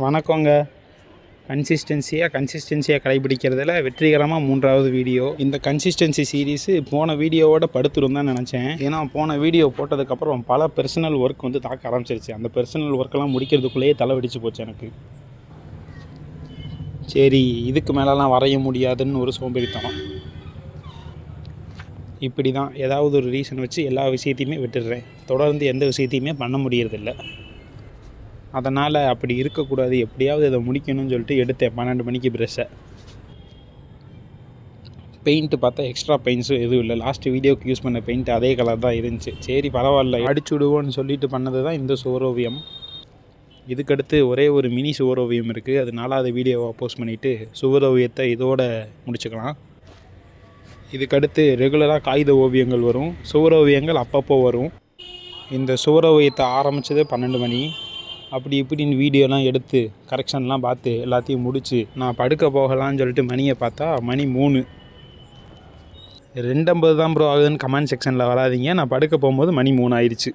வணக்கங்க. கன்சிஸ்டன்சியாக கடைபிடிக்கிறதுல வெற்றிகரமாக 3வது வீடியோ. இந்த கன்சிஸ்டன்சி சீரீஸு போன வீடியோவோட படுத்துரும் தான் நினச்சேன். ஏன்னா போன வீடியோ போட்டதுக்கப்புறம் பல பர்சனல் ஒர்க் வந்து தாக்க ஆரம்பிச்சிருச்சு. அந்த பர்சனல் ஒர்க்கெல்லாம் முடிக்கிறதுக்குள்ளேயே தலை வெடிச்சு போச்சு எனக்கு. சரி, இதுக்கு மேலெலாம் வரைய முடியாதுன்னு ஒரு சோம்பேறித்தனம். இப்படி தான் ஏதாவது ஒரு ரீசன் வச்சு எல்லா விஷயத்தையுமே விட்டுடுறேன். தொடர்ந்து எந்த விஷயத்தையுமே பண்ண முடியறதில்ல. அதனால் அப்படி இருக்கக்கூடாது, எப்படியாவது இதை முடிக்கணும்னு சொல்லிட்டு எடுத்தேன் 12 மணிக்கு ப்ரெஷ்ஷை. பெயிண்ட்டு பார்த்தா எக்ஸ்ட்ரா பெயிண்ட்ஸும் எதுவும் இல்லை. லாஸ்ட் வீடியோக்கு யூஸ் பண்ண பெயிண்ட் அதே கலர் தான் இருந்துச்சு. சரி பரவாயில்ல, அடிச்சு விடுவோன்னு சொல்லிட்டு பண்ணது தான் இந்த சுவரோவியம். இதுக்கடுத்து ஒரே ஒரு மினி சுவரோவியம் இருக்குது. அது 4வது வீடியோவை போஸ்ட் பண்ணிவிட்டு சுவரோவியத்தை இதோடு முடிச்சுக்கலாம். இதுக்கடுத்து ரெகுலராக காகித ஓவியங்கள் வரும், சுவரோவியங்கள் அப்பப்போ வரும். இந்த சுவரோவியத்தை ஆரம்பித்தது 12 மணி. அப்படி இப்படின்னு வீடியோலாம் எடுத்து கரெக்ஷன்லாம் பார்த்து எல்லாத்தையும் முடித்து நான் படுக்க போகலான்னு சொல்லிட்டு மணியை பார்த்தா மணி 3. 2:50 தான் ப்ரோ ஆகுதுன்னு கமெண்ட் செக்ஷனில் வராதிங்க. நான் படுக்க போகும்போது மணி 3 ஆயிடுச்சு.